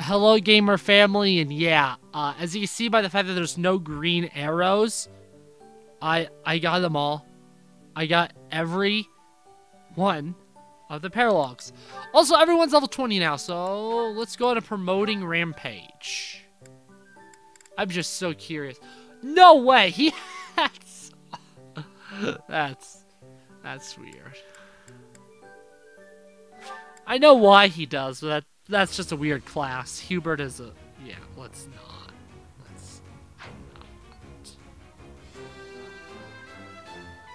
hello gamer family, and yeah, as you can see by the fact that there's no green arrows, I got them all. I got every one of the paralogs. Also, everyone's level 20 now, so let's go on a promoting rampage. I'm just so curious. No way, he has... That's weird. I know why he does, but that's just a weird class. Hubert is a... Yeah, let's not. Let's not.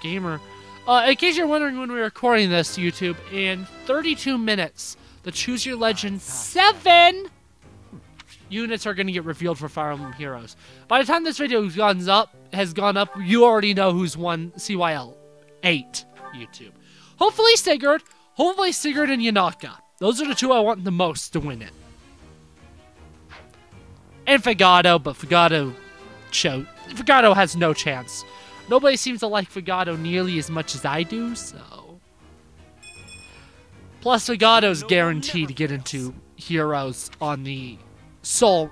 Gamer. In case you're wondering when we're recording this, YouTube, in 32 minutes, the Choose Your Legend 7 units are going to get revealed for Fire Emblem Heroes. By the time this video has gone up, you already know who's won CYL 8 YouTube. Hopefully Sigurd and Yanaka. Those are the two I want the most to win it. And Fagado, but Fagado has no chance. Nobody seems to like Fagado nearly as much as I do, so... Plus, Fagado's guaranteed to get into Heroes on a Soul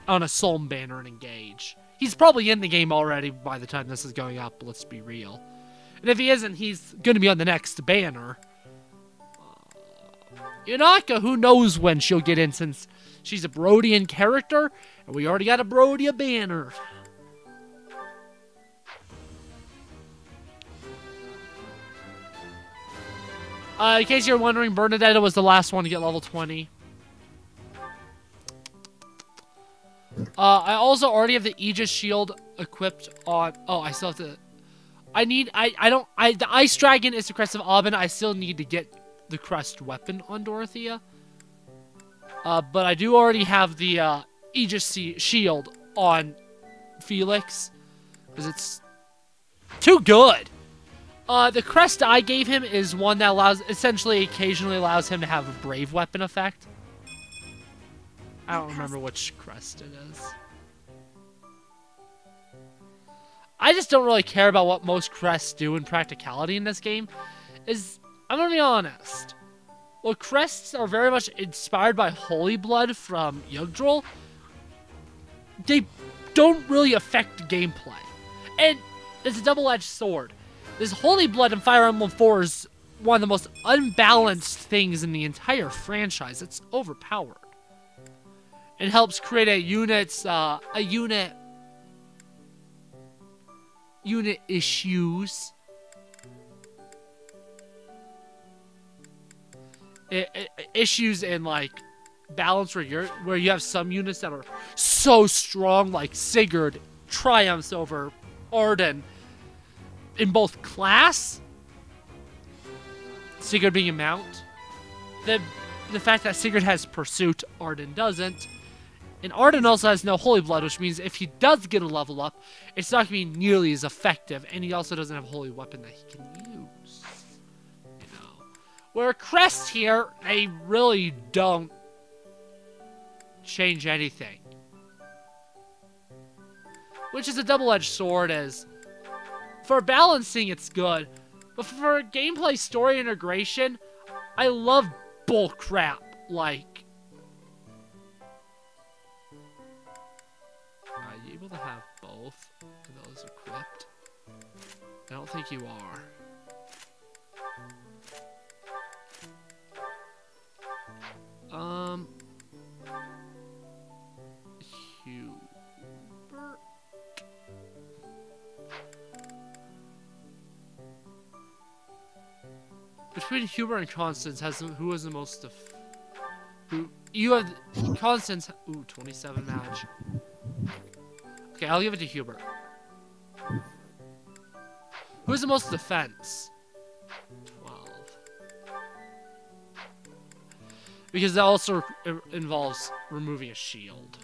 banner and engage. He's probably in the game already by the time this is going up, let's be real. And if he isn't, he's going to be on the next banner. Yanaka, who knows when she'll get in since she's a Brodian character, and we already got a Brodia banner. In case you're wondering, Bernadetta was the last one to get level 20. I also already have the Aegis shield equipped on... Oh, I still have to... The Ice Dragon is the Crest of Aubin. I still need to get the Crest weapon on Dorothea. But I do already have the Aegis shield on Felix. Because it's too good. The crest I gave him is one that occasionally allows him to have a brave weapon effect. I don't remember which crest it is. I just don't really care about what most crests do in practicality in this game. I'm gonna be honest. Well, crests are very much inspired by Holy Blood from Yggdrasil. They don't really affect gameplay. And it's a double-edged sword. This Holy Blood in Fire Emblem 4 is one of the most unbalanced things in the entire franchise. It's overpowered. It helps create unit issues. Issues in like balance where you have some units that are so strong, like Sigurd triumphs over Arden in both class, Sigurd being a mount, the fact that Sigurd has pursuit, Arden doesn't, and Arden also has no Holy Blood, which means if he does get a level up, it's not going to be nearly as effective, and he also doesn't have a Holy Weapon that he can use. You know, where Crest here, they really don't change anything, which is a double-edged sword. As for balancing, it's good. But for gameplay story integration, I love bullcrap. Like, are you able to have both of those equipped? I don't think you are. Hubert. Between Hubert and Constance, who has the most you have Constance. Ooh, 27 match. Okay, I'll give it to Hubert. Who has the most defense? 12. Because that also involves removing a shield.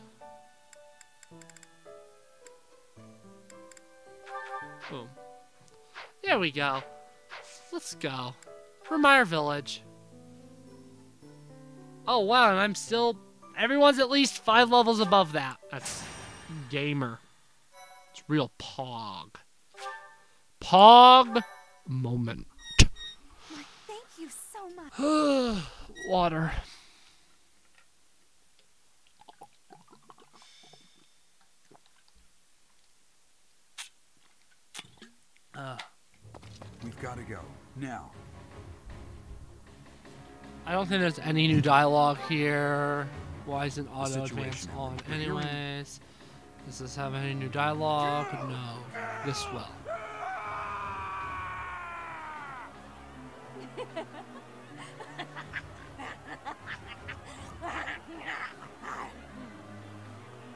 Boom. There we go. Let's go. Remire Village. Oh wow, and I'm still... Everyone's at least 5 levels above that. That's gamer. It's real pog. Pog moment. Thank you so much. Water. gotta go. Now. I don't think there's any new dialogue here. Why isn't auto advance Situation. on anyways? Does this have any new dialogue? No. This will.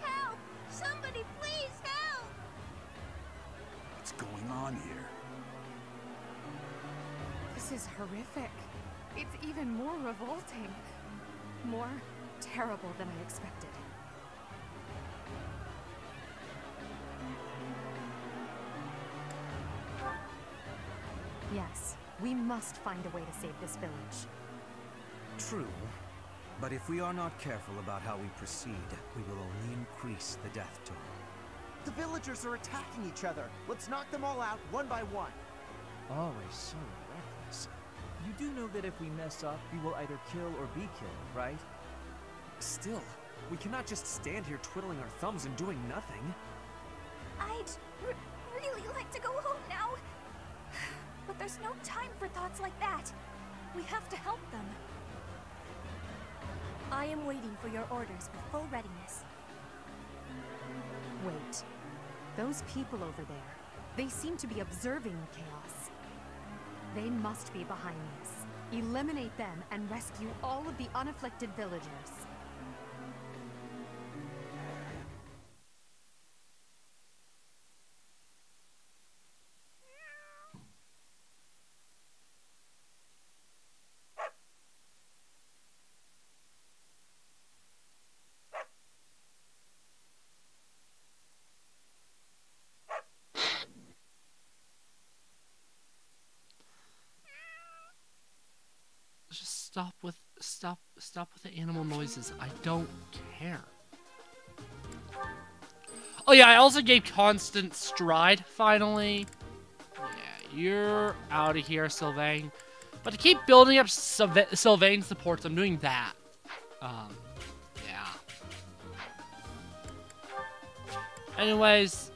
Help! Somebody please help! What's going on here? This is horrific. It's even more revolting. More terrible than I expected. Yes, we must find a way to save this village. True. But if we are not careful about how we proceed, we will only increase the death toll. The villagers are attacking each other. Let's knock them all out one by one. Always so reckless. You do know that if we mess up, we will either kill or be killed, right? Still, we cannot just stand here twiddling our thumbs and doing nothing. I'd really like to go home now. But there's no time for thoughts like that. We have to help them. I am waiting for your orders with full readiness. Wait. Those people over there, they seem to be observing the chaos. They must be behind this. Eliminate them and rescue all of the unafflicted villagers. Just stop with the animal noises. I don't care. Oh yeah, I also gave constant stride finally. Yeah, you're out of here, Sylvain. But to keep building up Sylvain supports, I'm doing that. Yeah. Anyways,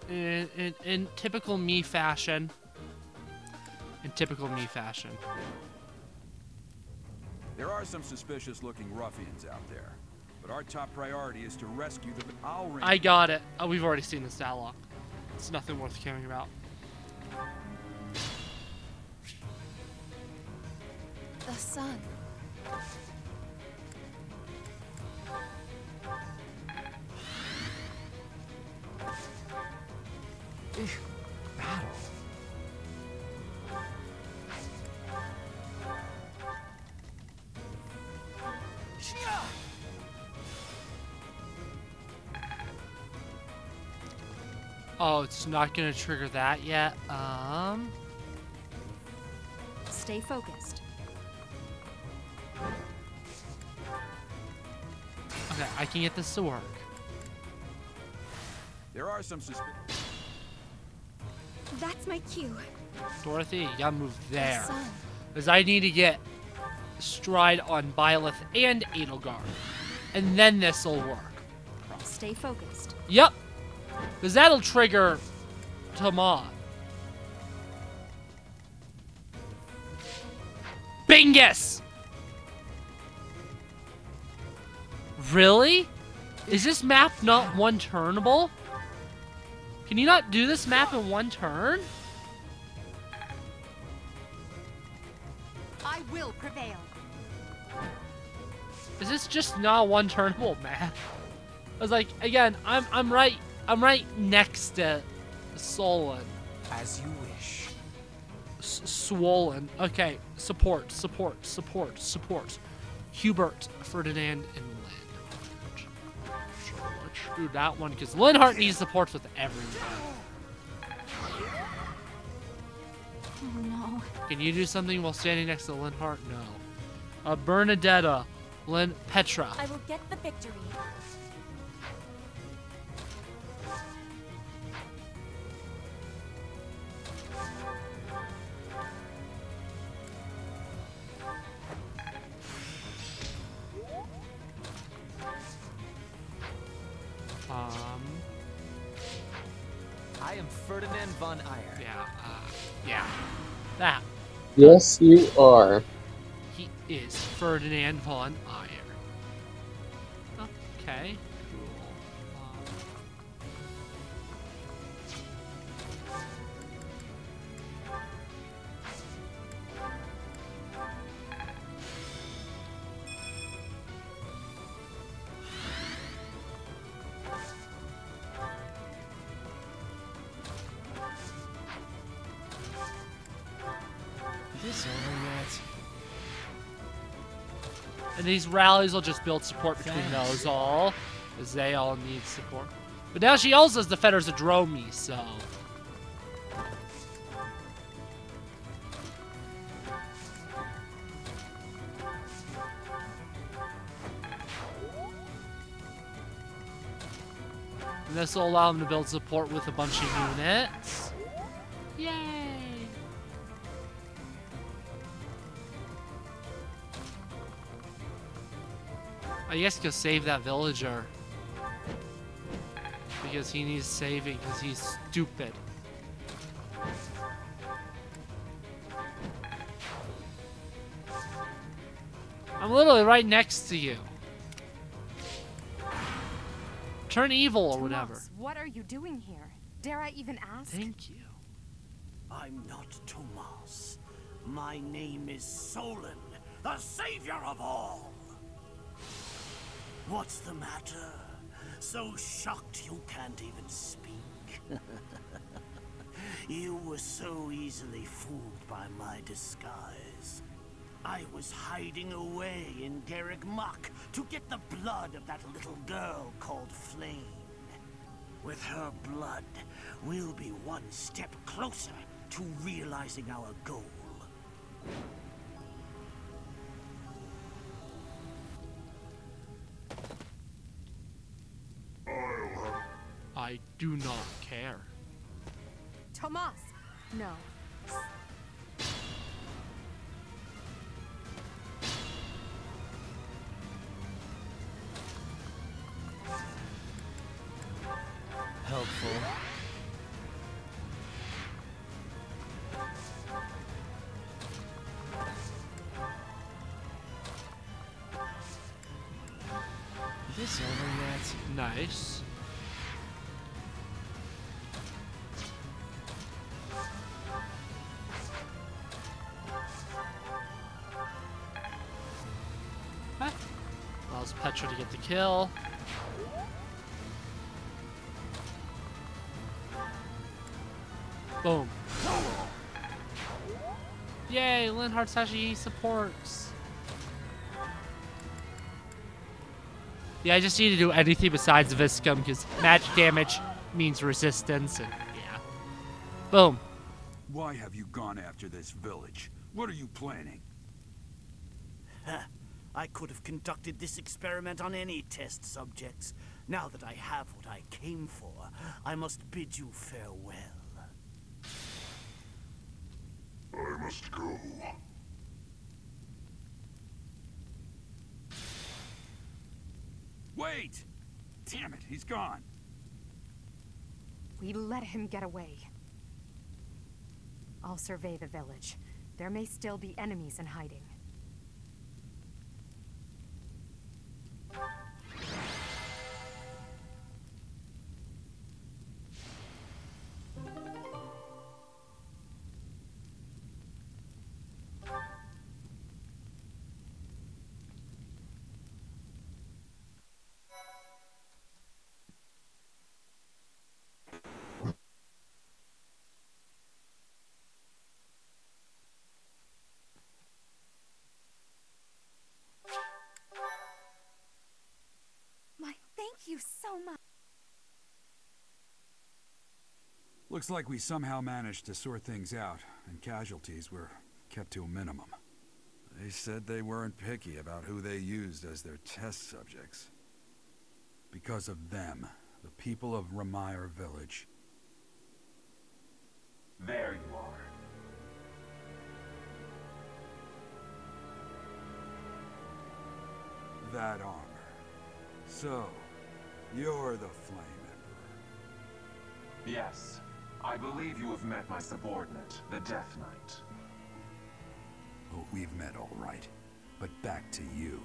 in typical me fashion. There are some suspicious-looking ruffians out there, but our top priority is to rescue the. I'll ring. I got it. Oh, we've already seen this dialogue. It's nothing worth caring about. The sun. Battle. Oh, it's not gonna trigger that yet. Stay focused. Okay, I can get this to work. There are some suspicious. That's my cue. Dorothy, you gotta move there. The sun. Because I need to get stride on Byleth and Edelgard. And then this'll work. Stay focused. Yep. Because that'll trigger Tamad. Bingus! Really? Is this map not one turnable? Can you not do this map in one turn? I will prevail. Is this just not a one turnable map? I was like, again, I'm right next to Solon. As you wish. Swollen. Okay, support. Hubert, Ferdinand, and Lynn. Sure, let's do that one because Linhart needs supports with everyone. Oh no. Can you do something while standing next to Linhart? No. Bernadetta, Petra. I will get the victory. I am Ferdinand von Ayer. Yeah. That. Yes, you are. He is Ferdinand von Ayer. Okay, cool. This over yet? And these rallies will just build support between Thanks. those all, as they all need support. But now she also has the Fetters of Dromi, so... And this will allow them to build support with a bunch of units. Yay! I guess go save that villager. Because he needs saving, because he's stupid. I'm literally right next to you. Turn evil or whatever. Tomas, what are you doing here? Dare I even ask? Thank you. I'm not Tomas. My name is Solon, the savior of all. What's the matter? So shocked you can't even speak? You were so easily fooled by my disguise. I was hiding away in Garrick Muck to get the blood of that little girl called Flame. With her blood, we'll be one step closer to realizing our goal. I do not care. Tomas! No. Helpful. This over yet? Nice. Huh? Allows Petra to get the kill. Boom. Yay, Linhart Sashi supports. Yeah, I just need to do anything besides Viscum because magic damage means resistance and yeah. Boom. Why have you gone after this village? What are you planning? I could have conducted this experiment on any test subjects. Now that I have what I came for, I must bid you farewell. I must go. Wait! Damn it, he's gone. We let him get away. I'll survey the village. There may still be enemies in hiding. Thank you so much. Looks like we somehow managed to sort things out, and casualties were kept to a minimum. They said they weren't picky about who they used as their test subjects. Because of them, the people of Ramire Village. There you are. That armor. So, you're the Flame Emperor. Yes, I believe you have met my subordinate, the Death Knight. Oh, we've met all right. But back to you.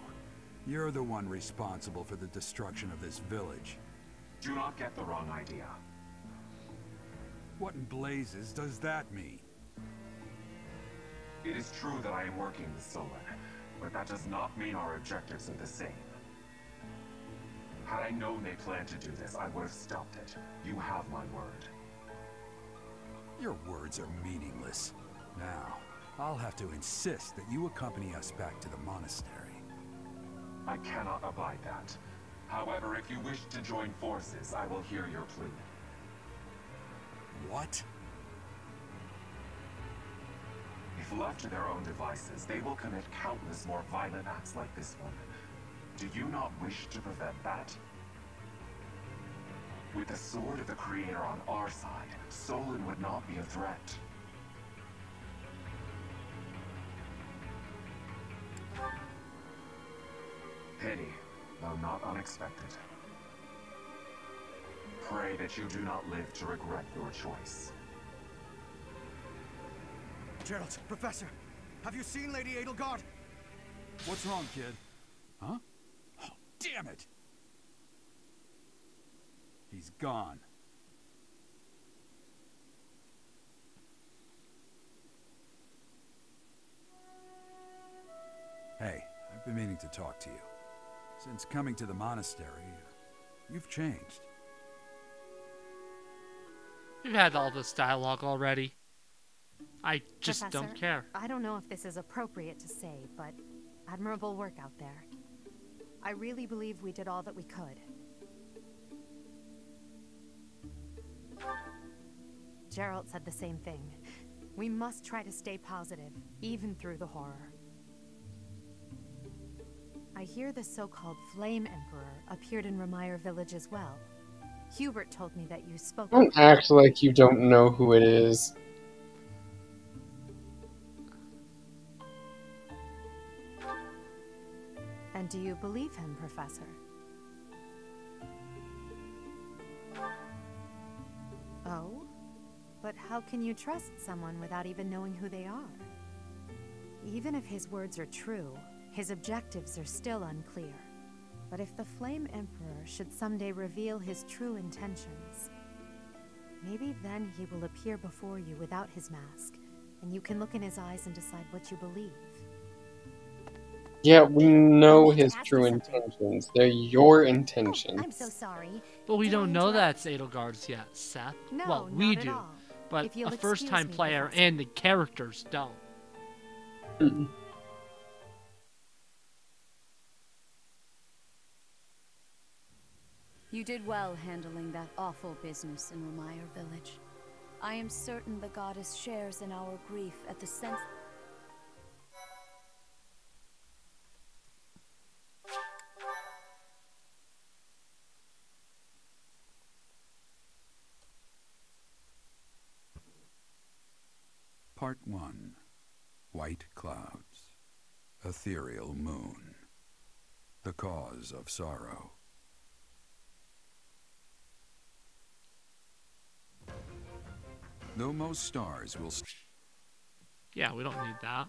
You're the one responsible for the destruction of this village. Do not get the wrong idea. What in blazes does that mean? It is true that I am working with Solon, but that does not mean our objectives are the same. Had I known they planned to do this, I would have stopped it. You have my word. Your words are meaningless. Now, I'll have to insist that you accompany us back to the monastery. I cannot abide that. However, if you wish to join forces, I will hear your plea. What? If left to their own devices, they will commit countless more violent acts like this one. Do you not wish to prevent that? With the sword of the Creator on our side, Solon would not be a threat. Pity, though not unexpected. Pray that you do not live to regret your choice. Geralt, Professor, have you seen Lady Edelgard? What's wrong, kid? Huh? Oh, damn it! He's gone. Hey, I've been meaning to talk to you. Since coming to the monastery, you've changed. We've had all this dialogue already. I just Professor, don't care. I don't know if this is appropriate to say, but admirable work out there. I really believe we did all that we could. Geralt said the same thing. We must try to stay positive, even through the horror. I hear the so-called Flame Emperor appeared in Remire Village as well. Hubert told me that you spoke. Don't act like you don't know who it is. And do you believe him, Professor? Oh? But how can you trust someone without even knowing who they are? Even if his words are true, his objectives are still unclear. But if the Flame Emperor should someday reveal his true intentions, maybe then he will appear before you without his mask, and you can look in his eyes and decide what you believe. Yeah, we know his true intentions. They're your intentions. I'm so sorry. But we don't know that's Edelgard's yet, Seth. No, well, we not at do. all. But If you'll a first-time excuse me, player Professor. and the characters don't. You did well handling that awful business in Remire Village. I am certain the goddess shares in our grief at the sense... Part 1. White Clouds. Ethereal Moon. The Cause of Sorrow. Though most stars will... Yeah, we don't need that.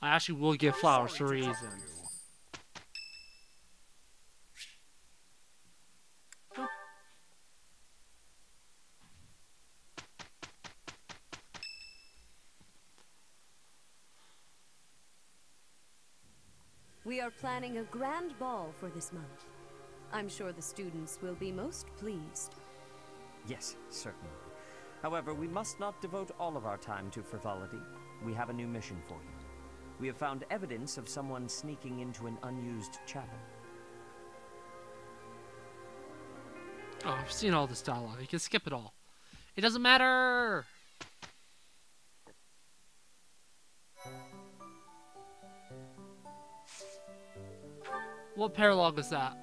I actually will give flowers for reasons. We are planning a grand ball for this month. I'm sure the students will be most pleased. Yes, certainly. However, we must not devote all of our time to frivolity. We have a new mission for you. We have found evidence of someone sneaking into an unused chapel. Oh, I've seen all this dialogue. You can skip it all. It doesn't matter! What paralogue is that?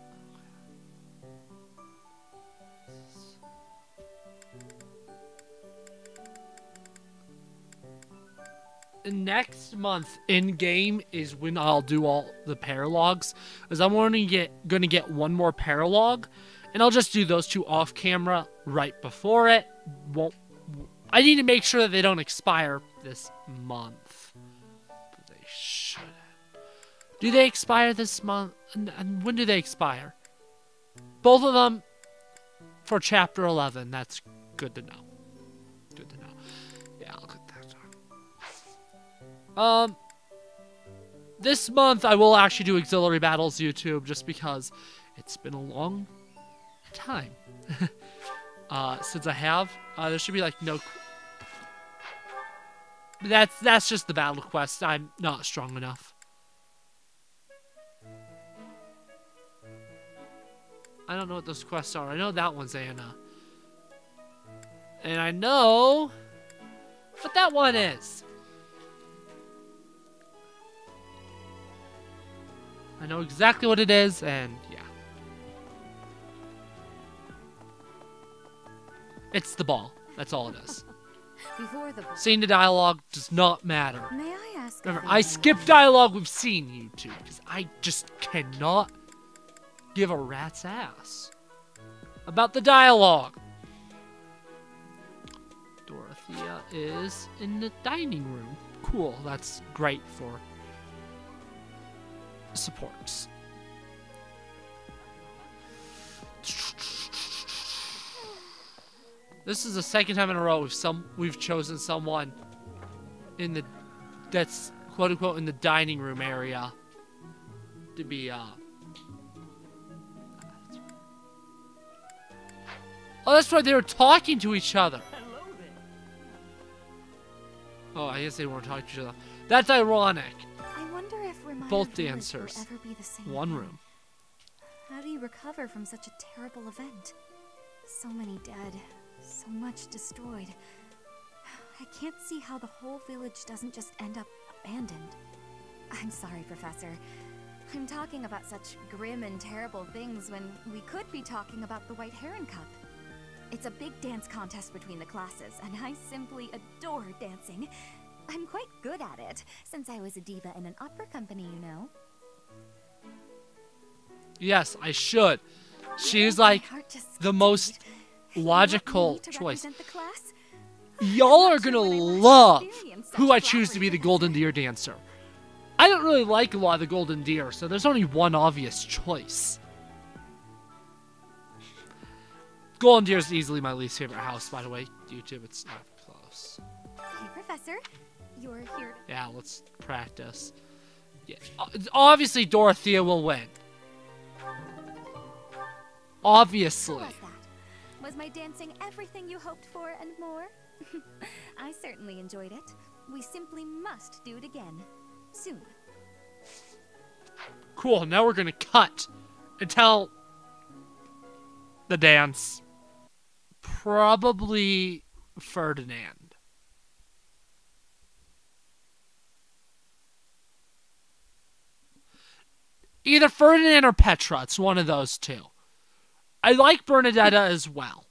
Next month in game is when I'll do all the paralogs, because I'm only gonna get one more paralogue, and I'll just do those two off camera right before it. I need to make sure that they don't expire this month. But they should. Do they expire this month? And when do they expire? Both of them for chapter 11. That's good to know. Good to know. Yeah, I'll get that done. This month I will actually do Auxiliary Battles YouTube just because it's been a long time since I have. There should be like no. That's just the battle quest. I'm not strong enough. I don't know what those quests are. I know that one's Anna. And I know what that one is. I know exactly what it is, and yeah. It's the ball. That's all it is. Seeing the dialogue does not matter. May I ask? Remember, I skip dialogue we've seen YouTube because I just cannot give a rat's ass about the dialogue. Dorothea is in the dining room. Cool, that's great for supports. This is the second time in a row we've chosen someone in the that's quote unquote in the dining room area to be Oh, that's right, they were talking to each other. Oh, I guess they weren't talking to each other. That's ironic. I wonder if both dancers. Will ever be the same one again. room. How do you recover from such a terrible event? So many dead, so much destroyed. I can't see how the whole village doesn't just end up abandoned. I'm sorry, Professor. I'm talking about such grim and terrible things when we could be talking about the White Heron Cup. It's a big dance contest between the classes, and I simply adore dancing. I'm quite good at it, since I was a diva in an opera company, you know. Yes, I should. She's like the most logical choice. Y'all are gonna love who I choose to be the Golden Deer dancer. I don't really like a lot of the Golden Deer, so there's only one obvious choice. Golden Deer is easily my least favorite house, by the way. YouTube, it's not close. Hey, Professor. You're here to... Yeah, let's practice. Yeah. Obviously, Dorothea will win. Obviously. How was that? Was my dancing everything you hoped for and more? I certainly enjoyed it. We simply must do it again. Soon. Cool, now we're gonna cut and tell the dance. Probably Ferdinand. Either Ferdinand or Petra. It's one of those two. I like Bernadetta as well.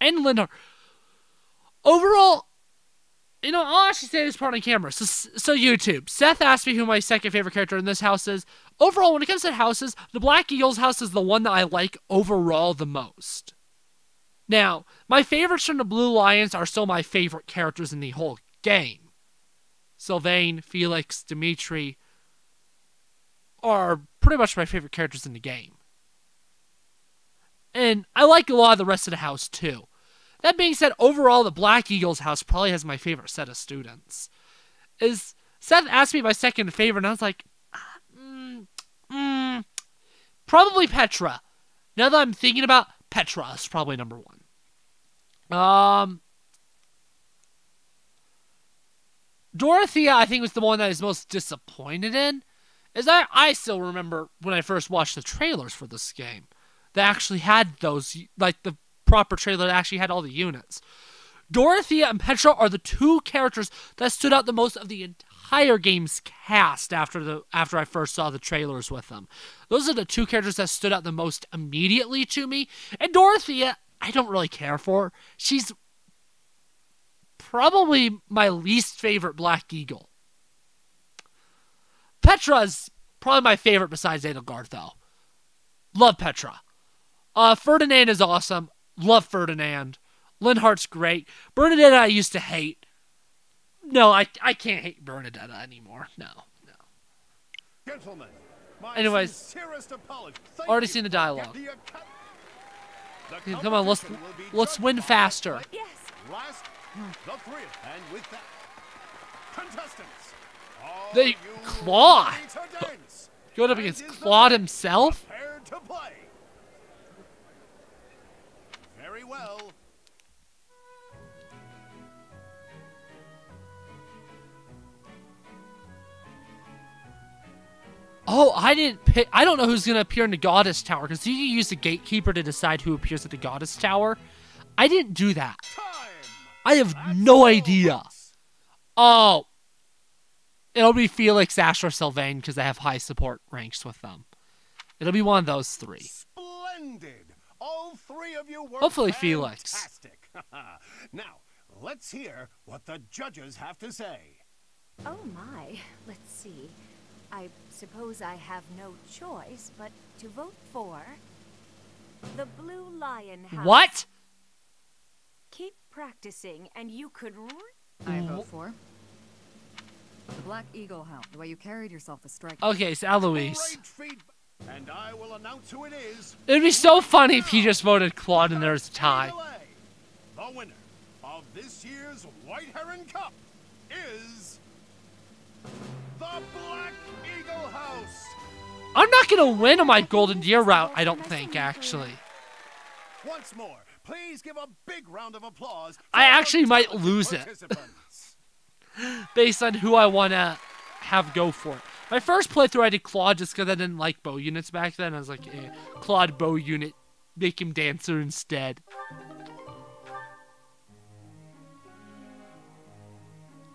And Linda. Overall, you know, I'll actually say this part on camera. So YouTube. Seth asked me who my second favorite character in this house is. Overall, when it comes to houses, the Black Eagles house is the one that I like overall the most. Now, my favorites from the Blue Lions are still my favorite characters in the whole game. Sylvain, Felix, Dimitri are pretty much my favorite characters in the game. And I like a lot of the rest of the house too. That being said, overall, the Black Eagles house probably has my favorite set of students. Seth asked me my second favorite, and I was like, probably Petra. Now that I'm thinking about Petra, is probably number one. Dorothea, I think, was the one that I was most disappointed in. I still remember when I first watched the trailers for this game. They actually had those, like the proper trailer that actually had all the units. Dorothea and Petra are the two characters that stood out the most of the entire entire game's cast after I first saw the trailers with them. Those are the two characters that stood out the most immediately to me. And Dorothea, I don't really care for. She's probably my least favorite Black Eagle. Petra's probably my favorite besides Edelgard, though. Love Petra. Ferdinand is awesome. Love Ferdinand. Linhardt's great. Bernadetta I used to hate. No, I can't hate Bernadetta anymore. No. Gentlemen, anyways, sincerest apology. Already seen the dialogue. Come on, let's win faster. Yes. Last, the three, and with that, contestants. They Claude. Going up against Claude himself. Prepared to play. Very well. Oh, I didn't pick. I don't know who's going to appear in the Goddess Tower, because you can use the Gatekeeper to decide who appears at the Goddess Tower. I didn't do that. I have no idea. Oh. It'll be Felix, Ash, or Sylvain, because I have high support ranks with them. It'll be one of those three. Splendid. All three of you were hopefully fantastic. Felix. Now, let's hear what the judges have to say. Oh my. Let's see. I suppose I have no choice but to vote for the Blue Lion House. What? Keep practicing and you could... I vote for the Black Eagle House. The way you carried yourself was striking. Okay, it's Eloise. And I will announce who it is. It'd be so funny if he just voted Claude and there's a tie. The winner of this year's White Heron Cup is the Black Eagle House. I'm not going to win on my Golden Deer route, I don't think, actually. Once more, please give a big round of applause. I actually might lose it. Based on who I want to have go for it. My first playthrough I did Claude just because I didn't like bow units back then. I was like, Claude bow unit, make him dancer instead.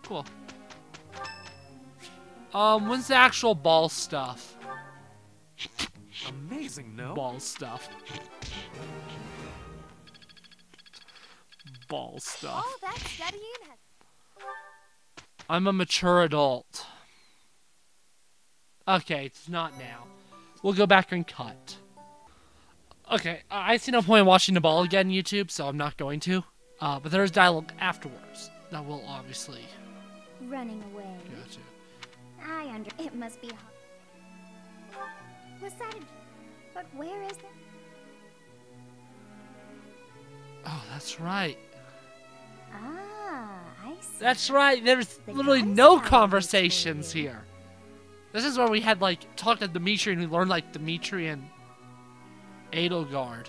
Cool. When's the actual ball stuff? Amazing, no? Ball stuff. Ball stuff. Oh, that studying has... I'm a mature adult. Okay, it's not now. We'll go back and cut. Okay, I see no point in watching the ball again on YouTube, so I'm not going to. But there's dialogue afterwards that will obviously... Running away. Gotcha. It must be hard. Was that a... But where is it? Oh, that's right. Ah, I see. That's right. There's literally no conversations here. This is where we had, like, talked to Dimitri and we learned, like, Dimitri and Edelgard.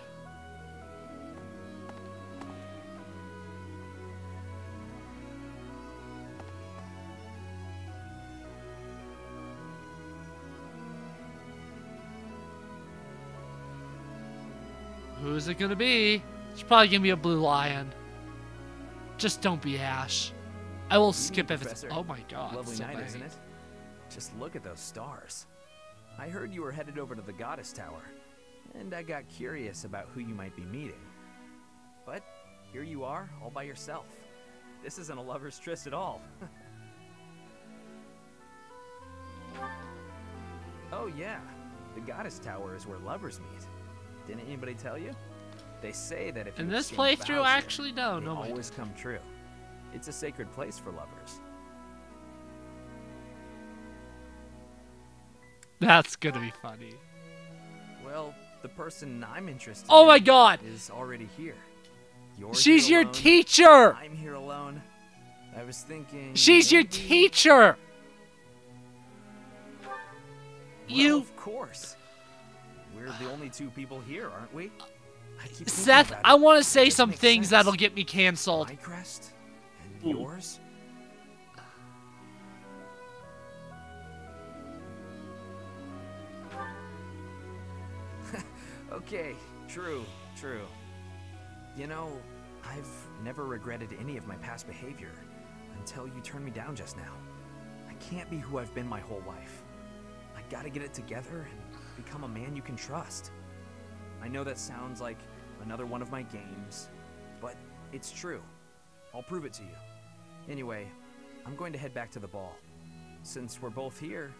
Who's it gonna be? It's probably gonna be a Blue Lion. Just don't be Ash. I will skip if it's... Oh my god. Lovely so night, many. isn't it? Just look at those stars. I heard you were headed over to the Goddess Tower, and I got curious about who you might be meeting. But here you are, all by yourself. This isn't a lover's tryst at all. Oh yeah, the Goddess Tower is where lovers meet. Didn't anybody tell you? They say that if In you this exchange playthrough, vows actually, there, no, they no, I always come true. It's a sacred place for lovers. That's gonna be funny. Well, the person I'm interested Oh in my god! is already here. You're She's here your alone, teacher! I'm here alone. I was thinking... She's your teacher! Well, of course. We're the only two people here, aren't we? I keep thinking Seth, about I it. want to say This some makes things sense. that'll get me canceled. My crest and yours. Okay, true. You know, I've never regretted any of my past behavior until you turned me down just now. I can't be who I've been my whole life. I gotta get it together and become a man you can trust. I know that sounds like another one of my games, but it's true. I'll prove it to you. Anyway, I'm going to head back to the ball. Since we're both here,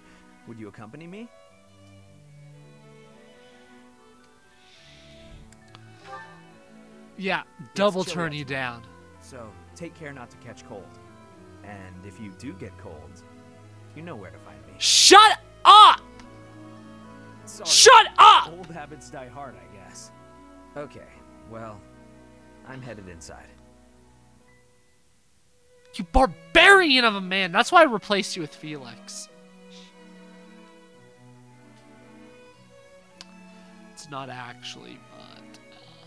would you accompany me? Yeah, double turn you down. So, take care not to catch cold. And if you do get cold, you know where to find me. Shut up! Sorry. Shut up! Old habits die hard, I guess. Okay, well, I'm headed inside. You barbarian of a man. That's why I replaced you with Felix. It's not actually, but...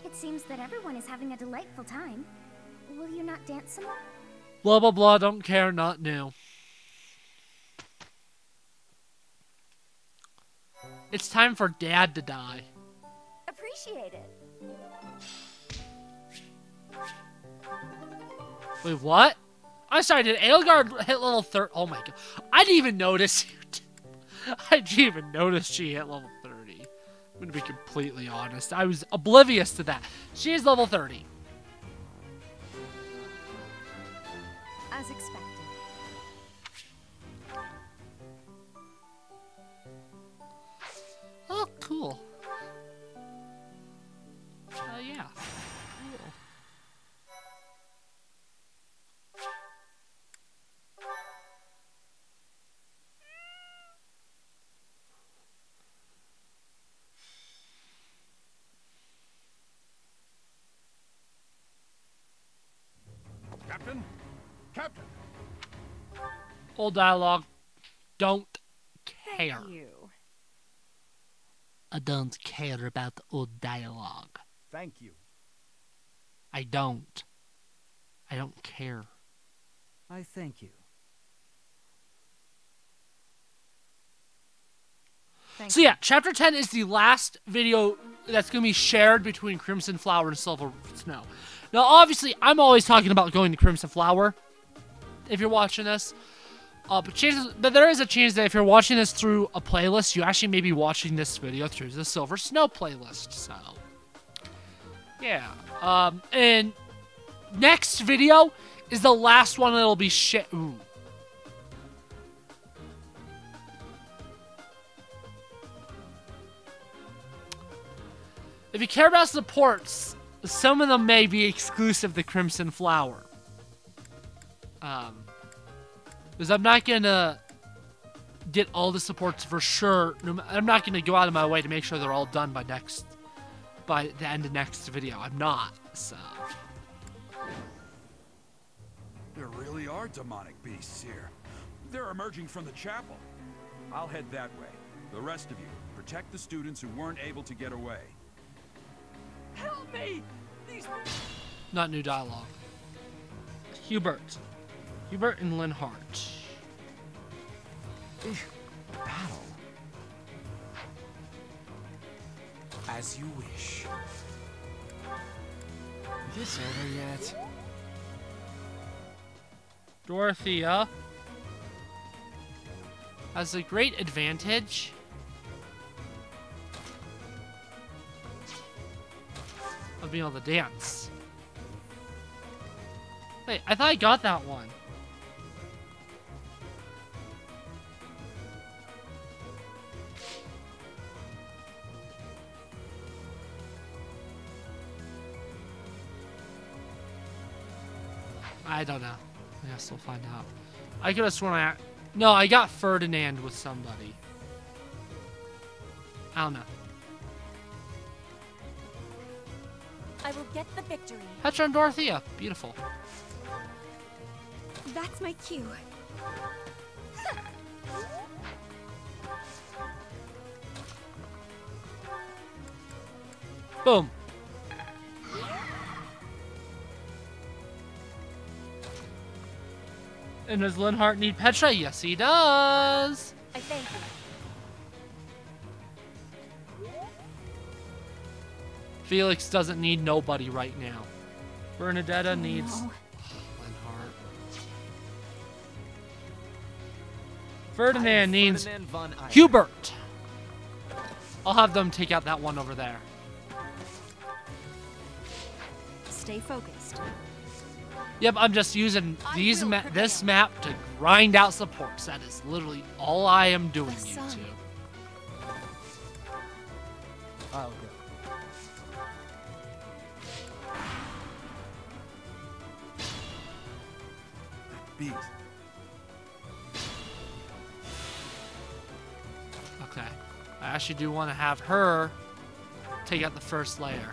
It seems that everyone is having a delightful time. Will you not dance some more? Blah, blah, blah. Don't care. Not new. It's time for Dad to die. Appreciate it. Wait, what? I'm sorry, did Edelgard hit level 30? Oh my god. I didn't even notice. I didn't even notice she hit level 30. I'm gonna be completely honest. I was oblivious to that. She is level 30. As expected. Oh, cool. Yeah. Cool. Captain? Captain! Old dialogue. Don't care. Thank you. I don't care about the old dialogue. Thank you. I don't. I don't care. I thank you. So yeah, Chapter 10 is the last video that's going to be shared between Crimson Flower and Silver Snow. Now, obviously, I'm always talking about going to Crimson Flower, if you're watching this. But there is a chance that if you're watching this through a playlist, you actually may be watching this video through the Silver Snow playlist, so... Yeah. And next video is the last one that'll be Ooh. If you care about supports, some of them may be exclusive to Crimson Flower. Because I'm not gonna get all the supports for sure. I'm not gonna go out of my way to make sure they're all done by the end of next video. I'm not, so. There really are demonic beasts here. They're emerging from the chapel. I'll head that way. The rest of you, protect the students who weren't able to get away. Help me! These... Not new dialogue. Hubert and Linhart. Battle. As you wish. Is this over yet? Dorothea has a great advantage. Of being able to dance. Wait, I thought I got that one. I don't know. I guess we'll find out. I could have sworn No, I got Ferdinand with somebody. I don't know. I will get the victory. Petra and Dorothea. Beautiful. That's my cue. Boom. And does Linhart need Petra? Yes, he does. I thank you. Felix doesn't need nobody right now. Bernadetta needs Linhart. Ferdinand needs Ferdinand von Eyck. Hubert. I'll have them take out that one over there. Stay focused. Yep, I'm just using this map to grind out supports. That is literally all I am doing, YouTube. Oh, good. Beat. Okay. I actually do want to have her take out the first layer.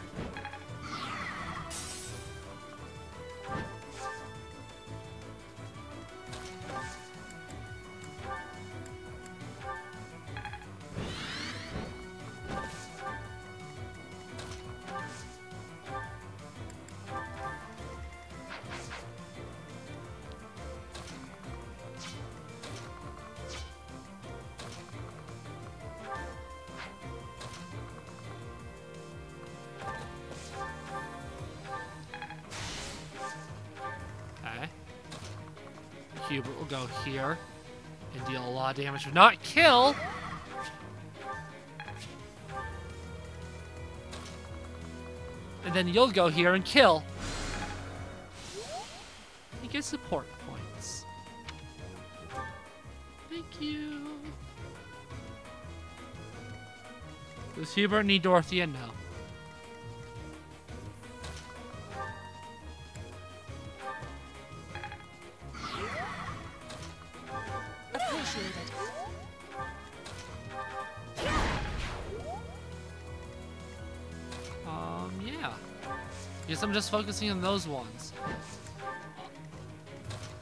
Hubert will go here and deal a lot of damage, but not kill. And then you'll go here and kill. You get support points. Thank you. Does Hubert need Dorothea? No. Yeah. Guess I'm just focusing on those ones.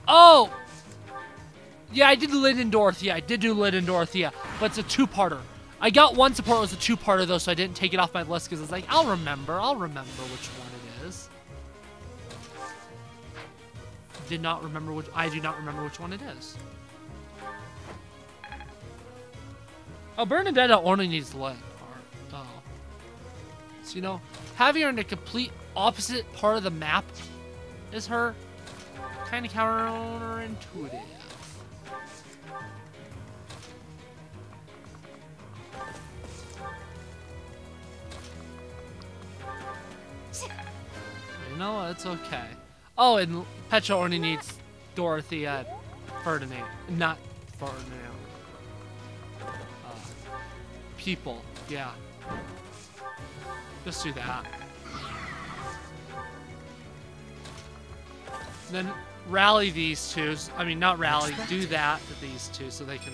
Oh! Yeah, I did Lynn and Dorothea. I did do Lynn and Dorothea, but it's a two-parter. I got one support that was a two-parter though, so I didn't take it off my list because it's like, I'll remember which one it is. I do not remember which one it is. Oh, Bernadetta only needs Lynn. Oh. So, you know, having her in a complete opposite part of the map is her kind of counterintuitive. You know what? It's okay. Oh, and Petra only needs Dorothea and Ferdinand, not Ferdinand. People, yeah. Just do that. Then rally these two. I mean, not rally. Do that to these two so they can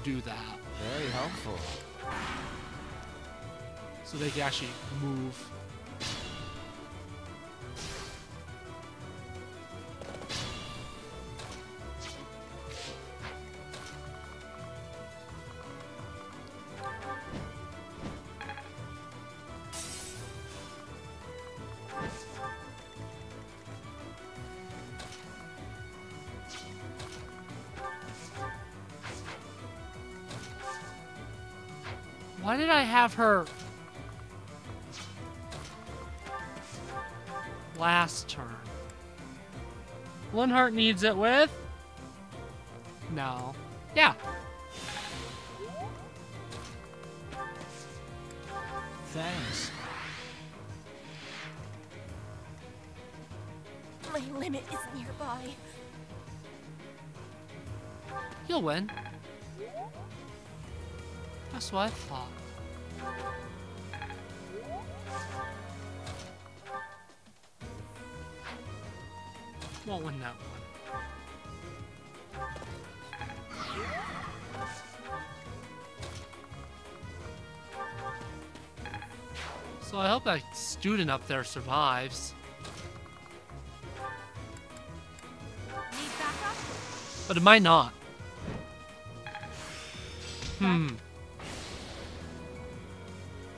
do that. Very helpful. So they can actually move. Why did I have her last turn? Linhart needs it with? No. Yeah. Thanks. My limit is nearby. You'll win. That's what I thought. Won't win that one. So I hope that student up there survives. But it might not.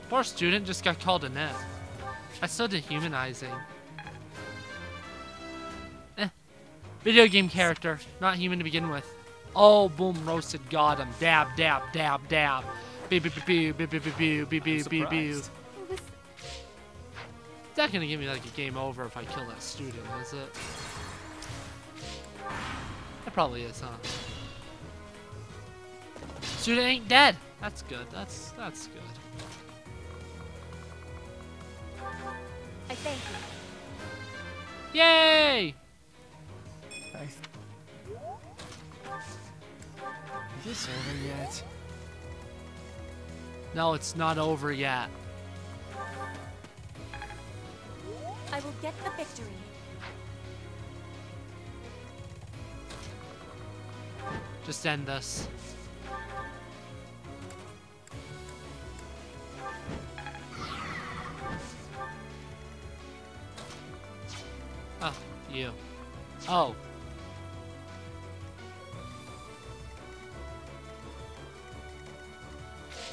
Poor student just got called a net. That's so dehumanizing. Video game character, not human to begin with. Oh, boom, roasted, got him. Dab, dab, dab, dab. Beep, beep, beep, beep, beep, beep, beep, beep, beep, beep, beep. Is that gonna give me like a game over if I kill that student, is it? It probably is, huh? Student ain't dead. That's good. That's good. I thank you. Yay! Is this over yet? No, it's not over yet. I will get the victory. Just end this. Oh, you. Oh.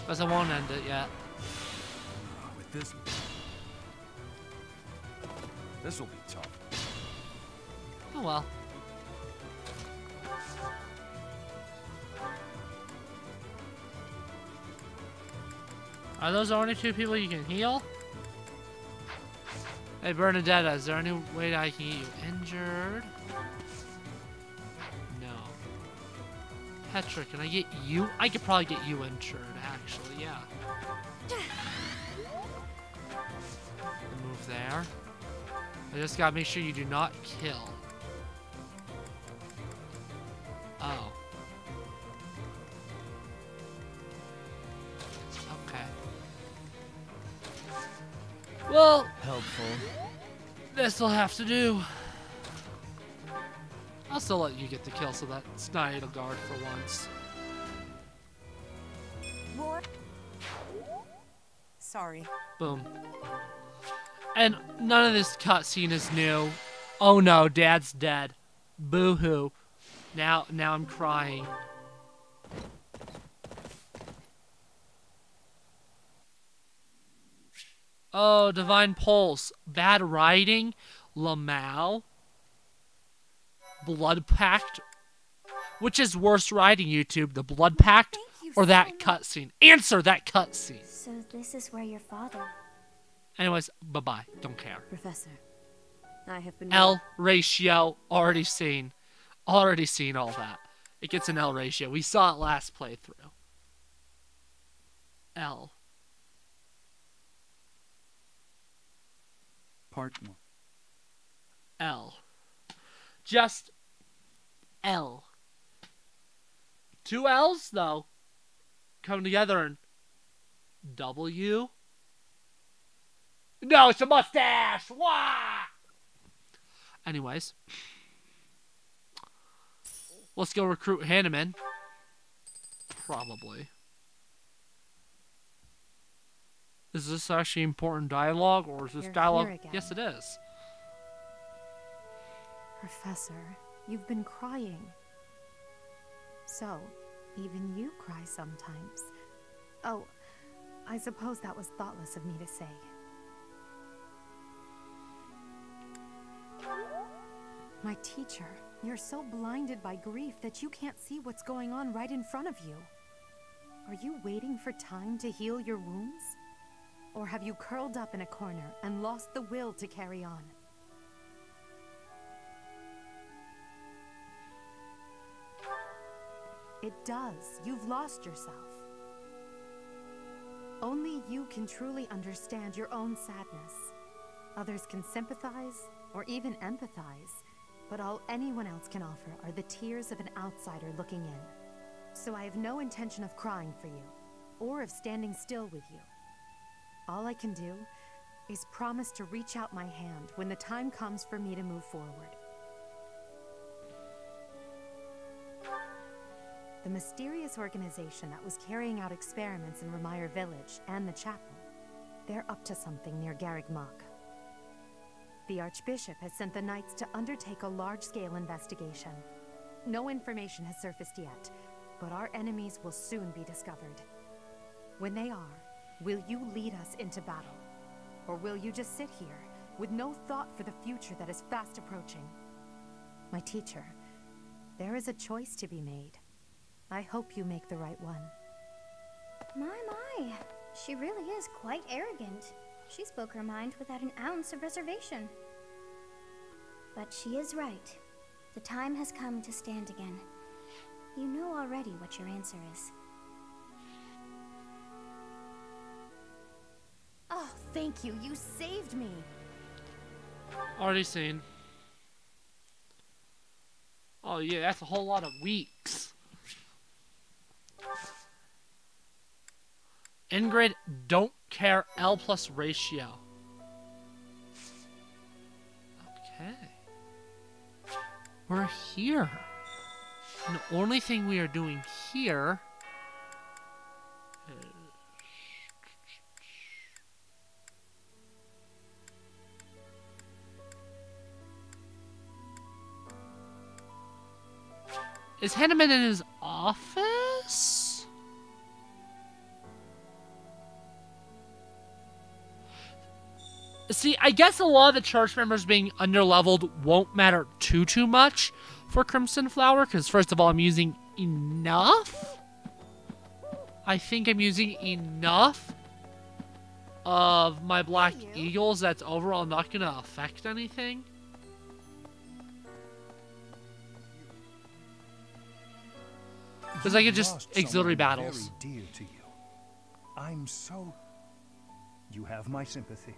Guess I won't end it yet. With this will be tough. Oh well. Are those the only 2 people you can heal? Hey Bernadetta, is there any way that I can get you injured? No. Petra, can I get you? I could probably get you injured, actually, yeah. Move there. I just gotta make sure you do not kill. Oh. Okay. Well, helpful. This'll have to do. I'll still let you get the kill so that it's not Edelgard for once. War. Sorry. Boom. And none of this cutscene is new. Oh no, Dad's dead. Boo-hoo. Now I'm crying. Oh, Divine Pulse. Bad Riding. Lamau. Blood Pact. Which is worse riding, YouTube? The Blood Pact or that cutscene? Answer that cutscene. So this is where your father... Anyways, bye-bye. Don't care. Professor, I have been... L ratio. Already seen. Already seen all that. It gets an L ratio. We saw it last playthrough. L. Part 1. L. Just L. 2 L's, though, come together and W. No, it's a mustache! Wah! Anyways. Let's go recruit Hanneman. Probably. Is this actually important dialogue, or is this dialogue? Yes, it is. Professor, you've been crying. So, even you cry sometimes. Oh, I suppose that was thoughtless of me to say. My teacher, you're so blinded by grief that you can't see what's going on right in front of you. Are you waiting for time to heal your wounds? Or have you curled up in a corner and lost the will to carry on? It does. You've lost yourself. Only you can truly understand your own sadness. Others can sympathize or even empathize, but all anyone else can offer are the tears of an outsider looking in. So I have no intention of crying for you, or of standing still with you. All I can do is promise to reach out my hand when the time comes for me to move forward. The mysterious organization that was carrying out experiments in Remire Village and the chapel, they're up to something near Garreg Mach. The Archbishop has sent the Knights to undertake a large-scale investigation. No information has surfaced yet, but our enemies will soon be discovered. When they are, will you lead us into battle? Or will you just sit here, with no thought for the future that is fast approaching? My teacher, there is a choice to be made. I hope you make the right one. My. She really is quite arrogant. She spoke her mind without an ounce of reservation. But she is right. The time has come to stand again. You know already what your answer is. thank you. You saved me. Already seen. Oh yeah, that's a whole lot of weeks. Ingrid, don't care, L plus ratio. Okay. We're here. And the only thing we are doing here is Hanneman in his office? See, I guess a lot of the church members being underleveled won't matter too much for Crimson Flower, because first of all, I'm using enough. I think I'm using enough of my Black Eagles that's overall not going to affect anything. Because I could just auxiliary battles. Very dear to you. I'm so... You have my sympathy.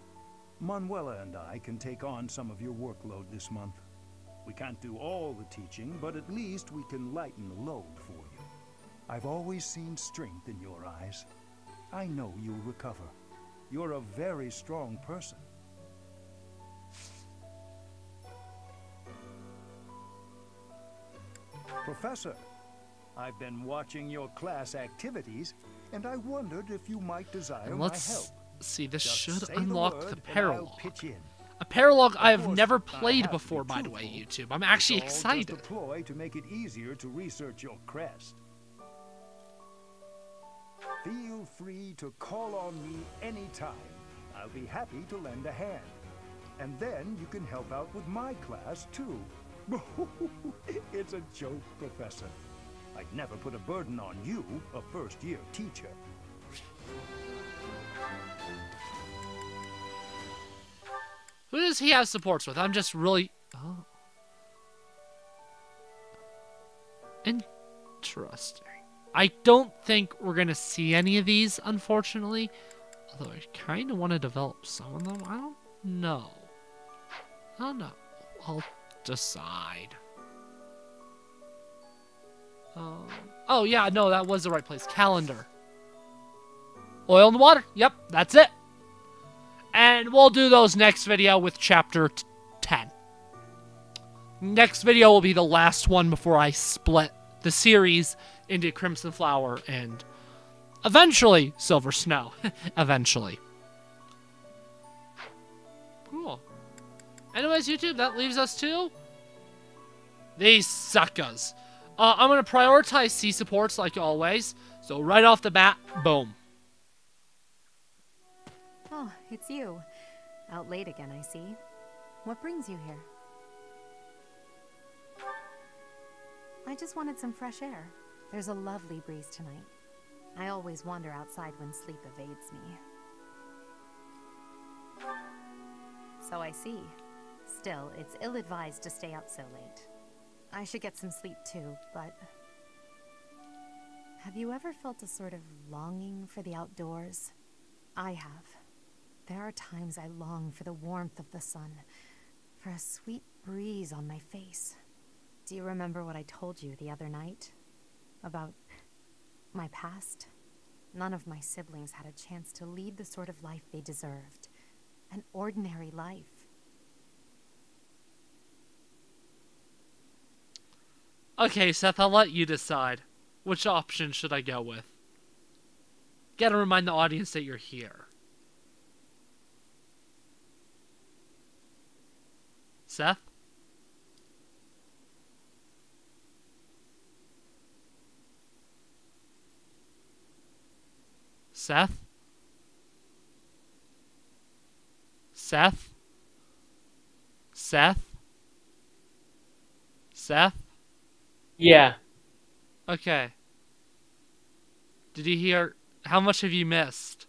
Manuela and I can take on some of your workload this month. We can't do all the teaching, but at least we can lighten the load for you. I've always seen strength in your eyes. I know you'll recover. You're a very strong person. Professor, I've been watching your class activities, and I wondered if you might desire my help. See, this Just should say unlock word the and I'll paralog. pitch in. A paralog I have Of course, never I played have to before, be by the way, truthful. YouTube. I'm actually It's all excited. just a ploy to make it easier to research your crest. Feel free to call on me anytime. I'll be happy to lend a hand. And then you can help out with my class, too. It's a joke, Professor. I'd never put a burden on you, a first-year teacher. Who does he have supports with? I'm just really... Oh. Interesting. I don't think we're going to see any of these, unfortunately. Although I kind of want to develop some of them. I don't know. I don't know. I'll decide. Oh, yeah, no, that was the right place. Calendar. Oil in the water. Yep, that's it. And we'll do those next video with chapter 10. Next video will be the last one before I split the series into Crimson Flower and eventually Silver Snow. Eventually. Cool. Anyways, YouTube, that leaves us to these suckers. I'm going to prioritize C supports like always. So right off the bat, boom. Oh, it's you. Out late again, I see. What brings you here? I just wanted some fresh air. There's a lovely breeze tonight. I always wander outside when sleep evades me. So I see. Still, it's ill-advised to stay up so late. I should get some sleep too, but... Have you ever felt a sort of longing for the outdoors? I have. There are times I long for the warmth of the sun, for a sweet breeze on my face. Do you remember what I told you the other night? About my past? None of my siblings had a chance to lead the sort of life they deserved. An ordinary life. Okay, Seth, I'll let you decide. Which option should I go with? Gotta remind the audience that you're here. Seth? Seth? Seth? Seth? Seth? Yeah. Okay. Did you hear? How much have you missed?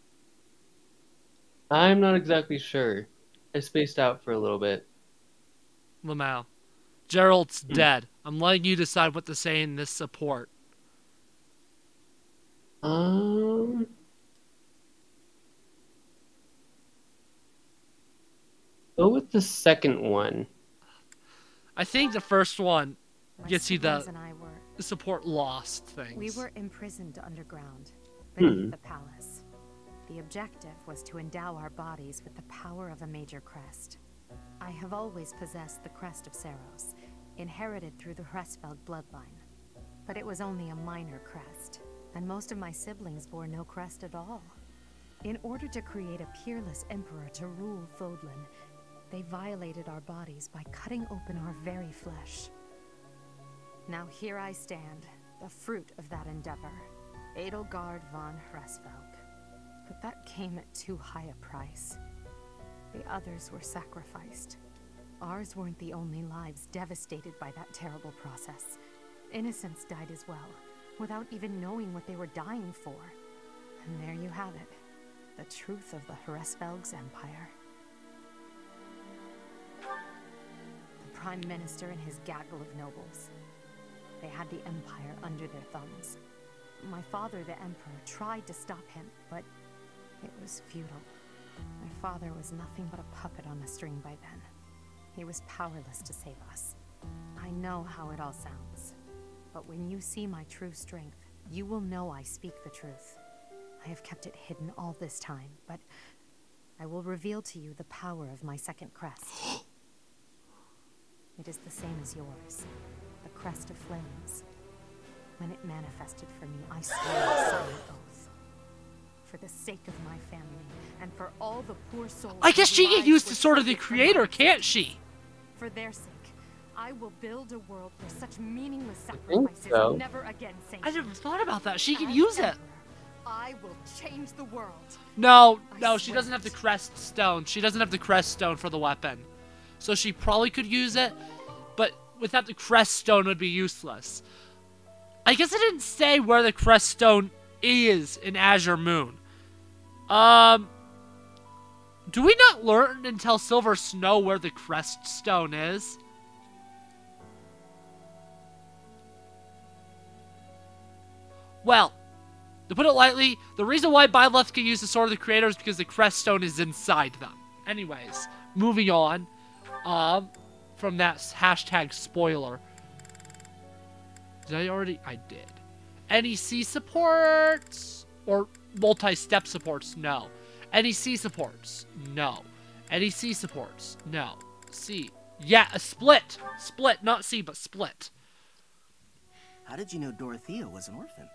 I'm not exactly sure. I spaced out for a little bit. Lamau. Gerald's dead. I'm letting you decide what to say in this support. Go with the second one. I think the first one My gets you the siblings and I were support lost things. We were imprisoned underground, beneath the palace. The objective was to endow our bodies with the power of a major crest. I have always possessed the crest of Seros, inherited through the Hresfeld bloodline. But it was only a minor crest, and most of my siblings bore no crest at all. In order to create a peerless emperor to rule Fodlan, they violated our bodies by cutting open our very flesh. Now here I stand, the fruit of that endeavor, Edelgard von Hresvelg. But that came at too high a price. The others were sacrificed. Ours weren't the only lives devastated by that terrible process. Innocents died as well, without even knowing what they were dying for. And there you have it, the truth of the Hresvelg's empire. The Prime Minister and his gaggle of nobles. They had the empire under their thumbs. My father, the Emperor, tried to stop him, but it was futile. My father was nothing but a puppet on a string by then. He was powerless to save us. I know how it all sounds, but when you see my true strength, you will know I speak the truth. I have kept it hidden all this time, but I will reveal to you the power of my second crest. It is the same as yours, the crest of flames. When it manifested for me, I swore a solemn oath. For the sake of my family, and for all the poor souls... I guess she can use the Sword of the Creator, can't she? For their sake, I will build a world where such meaningless sacrifices are never again sanctioned. I never thought about that. She can use it. I will change the world. No, she doesn't have the crest stone. She doesn't have the crest stone for the weapon. So she probably could use it, but without the crest stone it would be useless. I guess I didn't say where the crest stone is in Azure Moon. Do we not learn until Silver Snow where the crest stone is? Well, to put it lightly, the reason why Byleth can use the Sword of the Creator is because the crest stone is inside them. Anyways, moving on from that hashtag spoiler. Did I already? I did. NEC supports or multi-step supports? No. NEC supports? No. NEC supports? No. C. Yeah, a split. Split, not C, but split. How did you know Dorothea was an orphan?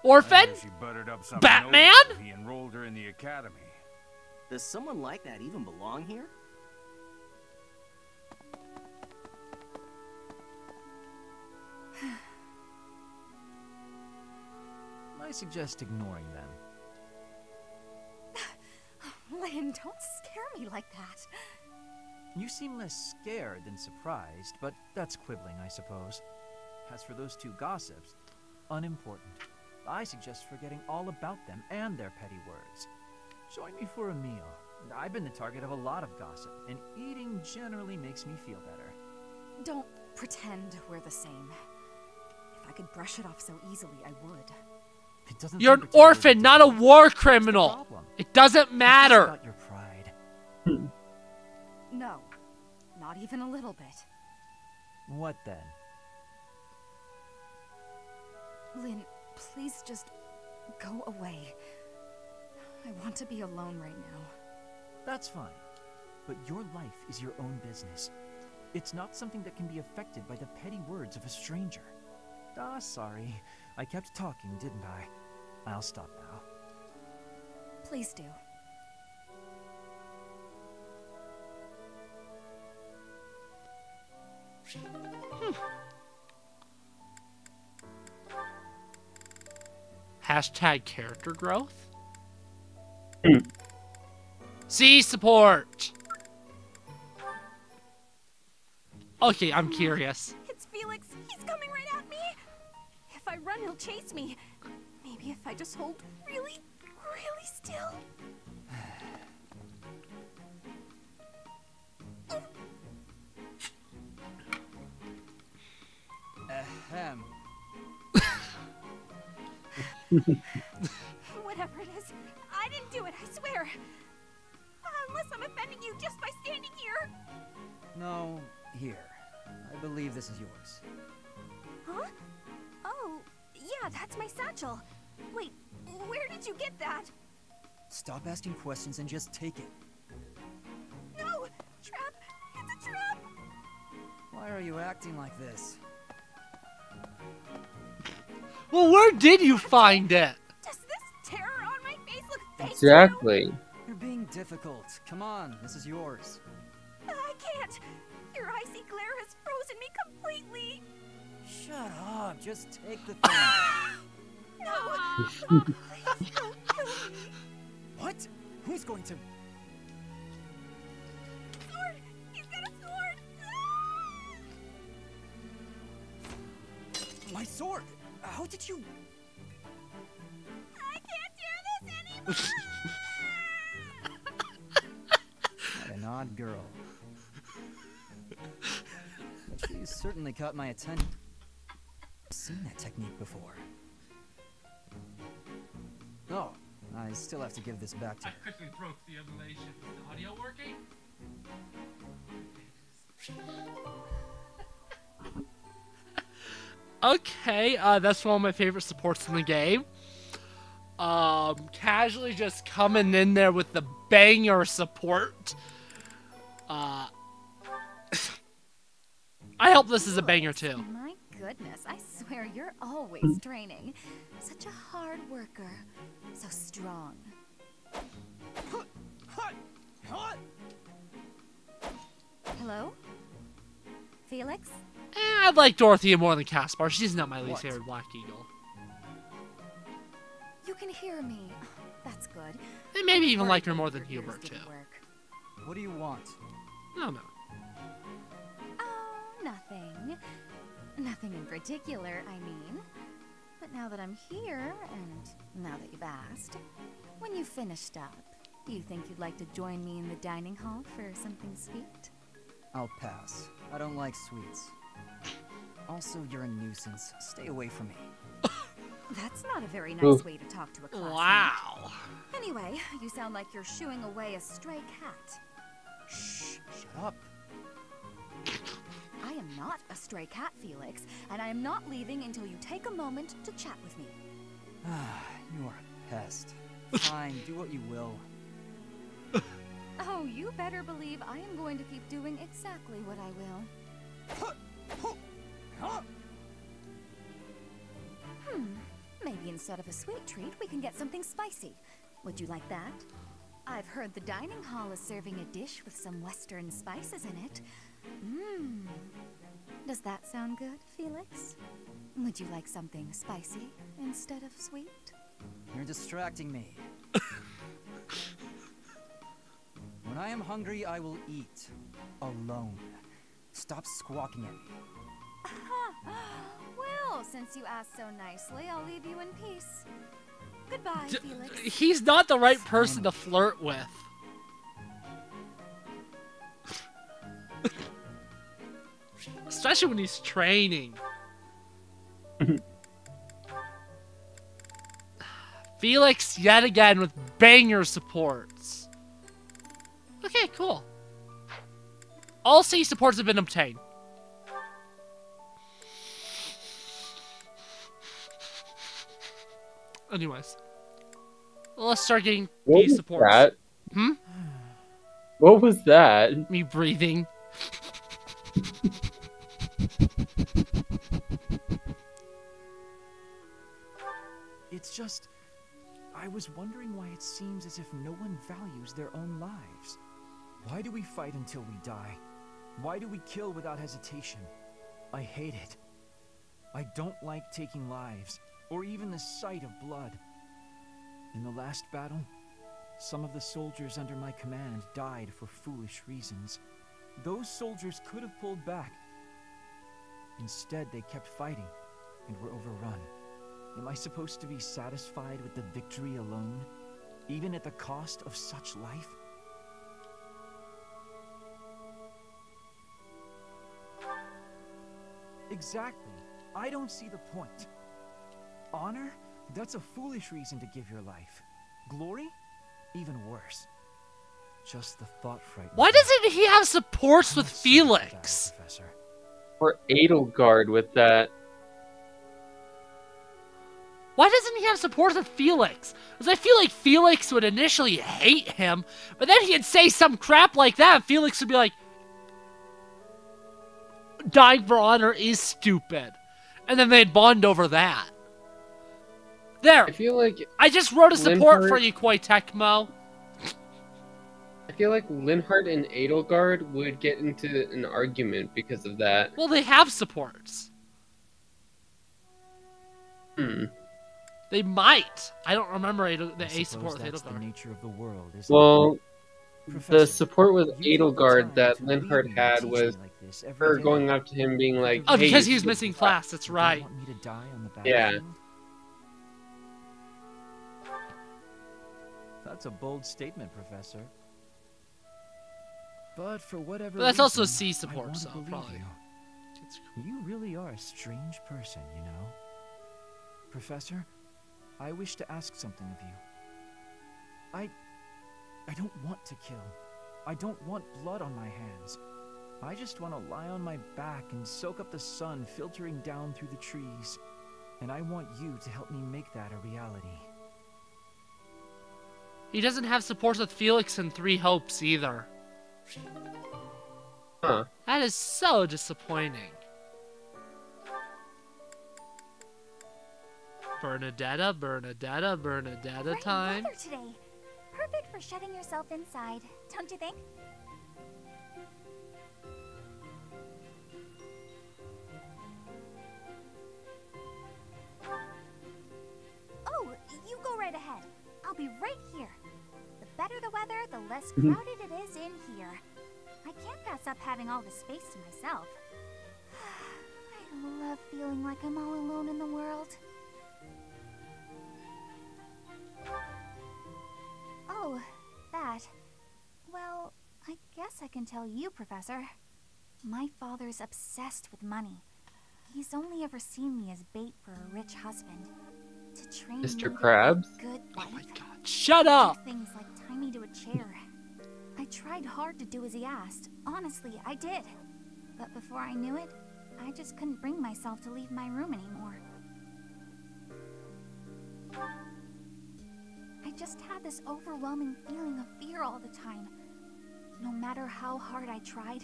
Orphan? She buttered up some Batman? note. He enrolled her in the academy. Does someone like that even belong here? I suggest ignoring them. Lynn, don't scare me like that. You seem less scared than surprised, but that's quibbling, I suppose. As for those two gossips, unimportant. I suggest forgetting all about them and their petty words. Join me for a meal. I've been the target of a lot of gossip, and eating generally makes me feel better. Don't pretend we're the same. If I could brush it off so easily, I would. It doesn't You're an orphan, not a war criminal. It doesn't matter. It's about your pride. No, not even a little bit. What then? Lynn, please just go away. I want to be alone right now. That's fine. But your life is your own business. It's not something that can be affected by the petty words of a stranger. Ah, sorry. I kept talking, didn't I? I'll stop now. Please do. Hashtag character growth? C support! Okay, I'm curious. It's Felix. He's coming right at me. If I run, he'll chase me. Maybe if I just hold really, really still. Ahem. Whatever it is, I didn't do it, I swear. Unless I'm offending you just by standing here? No, here. I believe this is yours. Huh? Oh, yeah, that's my satchel. Wait, where did you get that? Stop asking questions and just take it. No! Trap! It's a trap! Why are you acting like this? Well, where did you find it? Does this terror on my face look fake? Exactly. You're being difficult. Come on, this is yours. I can't! Your icy glare has frozen me completely! Shut up, just take the thing. No! Please don't kill me! What? Who's going to... Sword! He's got a sword! My sword! How did you... I can't do this anymore! What an odd girl. She's certainly caught my attention. I've seen that technique before. Oh, I still have to give this back to her. I quickly broke the emulation. Is the audio working? Okay, that's one of my favorite supports in the game. Casually just coming in there with the banger support. I hope this is a banger too. My goodness, I swear you're always training. Such a hard worker. So strong. Hello? Felix? I like Dorothea more than Caspar. She's not my least favorite Black Eagle. You can hear me. That's good. And maybe even like her more than Hubert too. What do you want? No. Oh, nothing. Nothing in particular, I mean. But now that I'm here, and now that you've asked, when you've finished up, do you think you'd like to join me in the dining hall for something sweet? I'll pass. I don't like sweets. Also, you're a nuisance. Stay away from me. That's not a very nice way to talk to a classmate. Wow. Anyway, you sound like you're shooing away a stray cat. Shh, shut up. I am not a stray cat, Felix, and I am not leaving until you take a moment to chat with me. You are a pest. Fine, do what you will. Oh, you better believe I am going to keep doing exactly what I will. Maybe instead of a sweet treat, we can get something spicy. Would you like that? I've heard the dining hall is serving a dish with some western spices in it. Does that sound good, Felix? Would you like something spicy instead of sweet? You're distracting me. When I am hungry, I will eat. Alone. Stop squawking at me. Well, since you asked so nicely, I'll leave you in peace. Goodbye, Felix. He's not the right person to flirt with. Especially when he's training. Felix, yet again, with banger supports. Okay, cool. All C supports have been obtained. Anyways. Let's start getting B supports. That? What was that? Me breathing. It's just... I was wondering why it seems as if no one values their own lives. Why do we fight until we die? Why do we kill without hesitation? I hate it. I don't like taking lives, or even the sight of blood. In the last battle, some of the soldiers under my command died for foolish reasons. Those soldiers could have pulled back. Instead, they kept fighting and were overrun. Am I supposed to be satisfied with the victory alone, even at the cost of such life? Exactly. I don't see the point. Honor? That's a foolish reason to give your life. Glory? Even worse. Just the thought frightens Why me. doesn't he have supports with I'm sorry about that, Felix? Professor. Or Edelgard with that. Why doesn't he have supports with Felix? Because I feel like Felix would initially hate him, but then he'd say some crap like that, and Felix would be like, dying for honor is stupid. And then they'd bond over that. There. I feel like I just wrote a support Linhardt- for you, Koi Tecmo. I feel like Linhardt and Edelgard would get into an argument because of that. Well, they have supports. They might. I don't remember the A support with That's the Edelgard. nature of the world, isn't Well, it? the Professor, support with you take the Edelgard time that to Linhardt lead me and had teach was me like this every her day. going up to him being like, Oh, hey, because you he was should missing do class, that's You right. want me to die on the Yeah. battlefield? That's a bold statement, Professor. But for whatever But that's also reason, C I support, want to so believe probably. You really are a strange person, you know. Professor, I wish to ask something of you. I don't want to kill. I don't want blood on my hands. I just want to lie on my back and soak up the sun filtering down through the trees. And I want you to help me make that a reality. He doesn't have supports with Felix and Three Hopes either. Huh. That is so disappointing. Bernadetta Great time. weather today. Perfect for shutting yourself inside, don't you think? Oh, you go right ahead. I'll be right here. The better the weather, the less crowded it is in here. I can't pass up having all the space to myself. I love feeling like I'm all alone in the world. Oh, that. Well, I guess I can tell you, Professor. My father's obsessed with money. He's only ever seen me as bait for a rich husband. To train me Mr. to Krabs? live a good life. Oh my god, shut up! Do things like tie me to a chair. I tried hard to do as he asked. Honestly, I did. But before I knew it, I just couldn't bring myself to leave my room anymore. I just had this overwhelming feeling of fear all the time. No matter how hard I tried,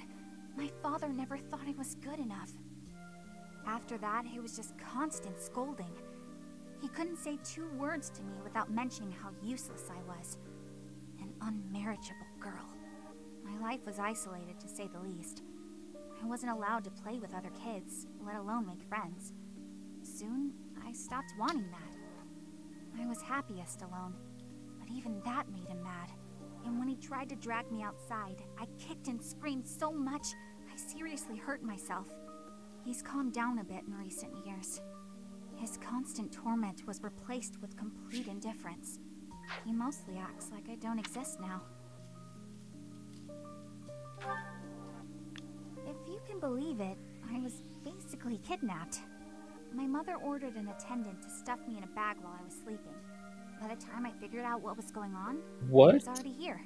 my father never thought I was good enough. After that, it was just constant scolding. He couldn't say 2 words to me without mentioning how useless I was. An unmarriageable girl. My life was isolated, to say the least. I wasn't allowed to play with other kids, let alone make friends. Soon, I stopped wanting that. I was happiest alone, but even that made him mad. And when he tried to drag me outside, I kicked and screamed so much, I seriously hurt myself. He's calmed down a bit in recent years. His constant torment was replaced with complete indifference. He mostly acts like I don't exist now. If you can believe it, I was basically kidnapped. My mother ordered an attendant to stuff me in a bag while I was sleeping. By the time I figured out what was going on, What? I was already here.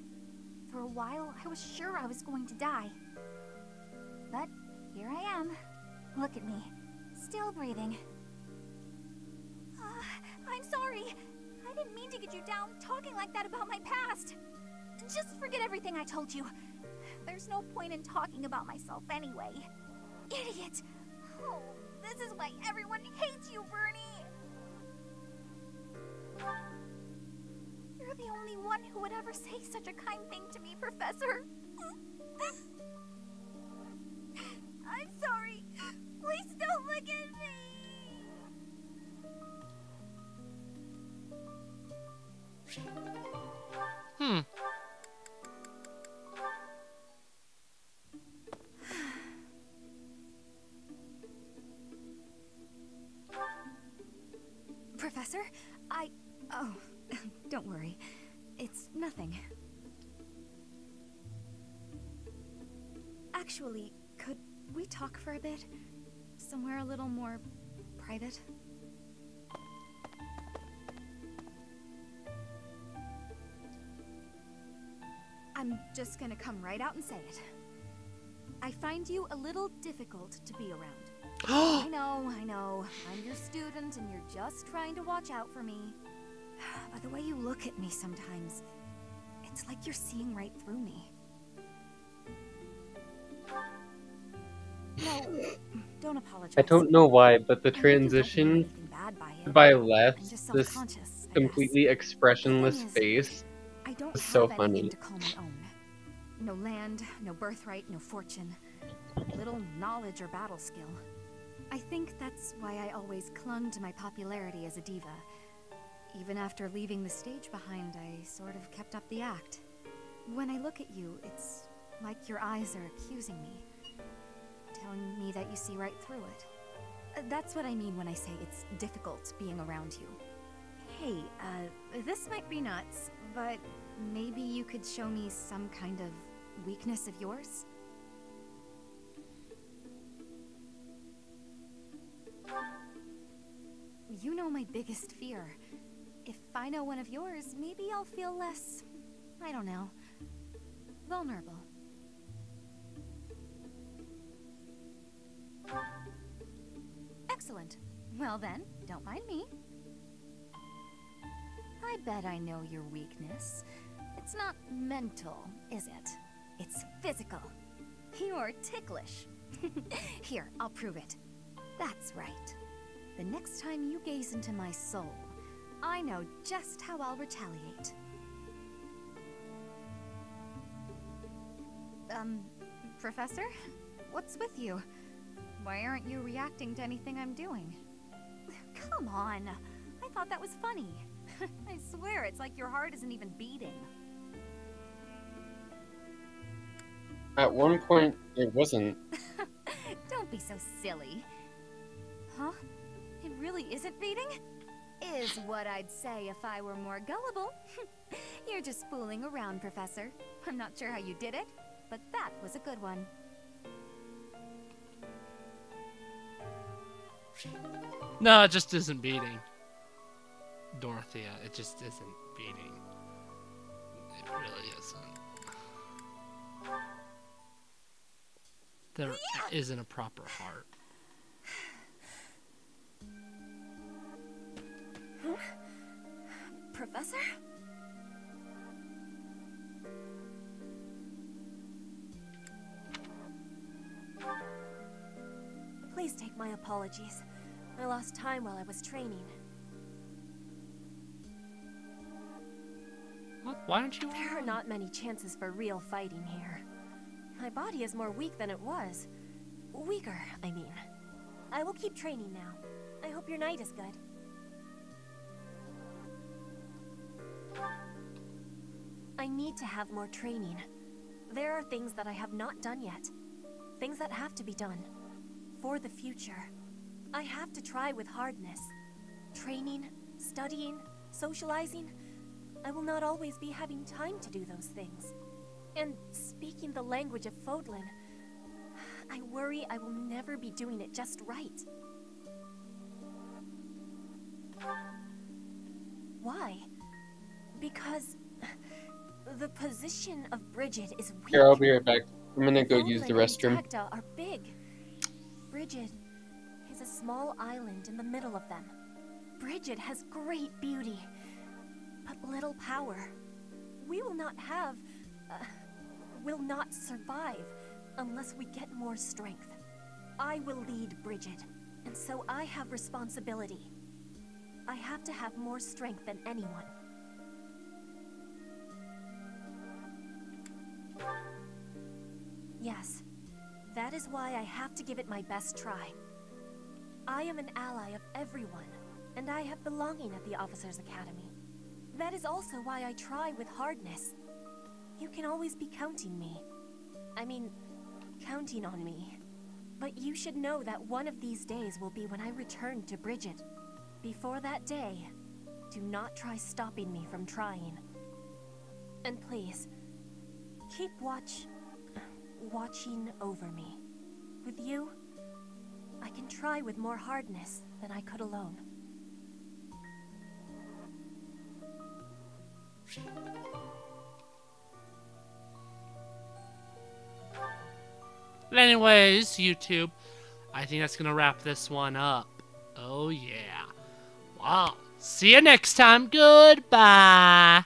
For a while, I was sure I was going to die. But here I am. Look at me, still breathing. I'm sorry. I didn't mean to get you down talking like that about my past. Just forget everything I told you. There's no point in talking about myself anyway. Idiot! Oh, this is why everyone hates you, Bernie! You're the only one who would ever say such a kind thing to me, Professor. I'm sorry. Please don't look at me. Professor, oh, don't worry. It's nothing. Actually, could we talk for a bit? Somewhere a little more private? I'm just gonna come right out and say it. I find you a little difficult to be around. I know. I'm your student and you're just trying to watch out for me. But the way you look at me sometimes, it's like you're seeing right through me. No, don't apologize. I don't know why, but the transition by Left's this completely expressionless face is so funny. To call my own. No land, no birthright, no fortune. Little knowledge or battle skill. I think that's why I always clung to my popularity as a diva. Even after leaving the stage behind, I sort of kept up the act. When I look at you, it's like your eyes are accusing me. Telling me that you see right through it. That's what I mean when I say it's difficult being around you. Hey, this might be nuts, but maybe you could show me some kind of weakness of yours? You know my biggest fear. If I know one of yours, maybe I'll feel less, I don't know, vulnerable. Excellent. Well then, don't mind me. I bet I know your weakness. It's not mental, is it? It's physical. You're ticklish. Here, I'll prove it. That's right. The next time you gaze into my soul, I know just how I'll retaliate. Professor? What's with you? Why aren't you reacting to anything I'm doing? Come on. I thought that was funny. I swear, it's like your heart isn't even beating. At one point, it wasn't. Don't be so silly. Huh? It really isn't beating? Is what I'd say if I were more gullible. You're just fooling around, Professor. I'm not sure how you did it, but that was a good one. No, it just isn't beating. Dorothea, it just isn't beating. It really isn't. There isn't a proper heart. Huh? Professor? Please take my apologies. I lost time while I was training. What? Why aren't you? There are not many chances for real fighting here. My body is more weak than it was. Weaker, I mean. I will keep training now. I hope your night is good. I need to have more training. There are things that I have not done yet. Things that have to be done. For the future. I have to try with hardness. Training, studying, socializing. I will not always be having time to do those things. And speaking the language of Fodlan, I worry I will never be doing it just right. Why? Because the position of Bridget is weak. Here, I'll be right back. I'm gonna go use the restroom. And Tacta are big. Bridget is a small island in the middle of them. Bridget has great beauty, but little power. We will not have, will not survive unless we get more strength. I will lead Bridget, and so I have responsibility. I have to have more strength than anyone. Yes, that is why I have to give it my best try. I am an ally of everyone, and I have belonging at the Officers' Academy. That is also why I try with hardness. You can always be counting on me. But you should know that one of these days will be when I return to Bridget. Before that day, do not try stopping me from trying. And please, keep watching over me. With you, I can try with more hardness than I could alone. But anyways, YouTube, I think that's going to wrap this one up. Oh, yeah. Wow. See you next time. Goodbye.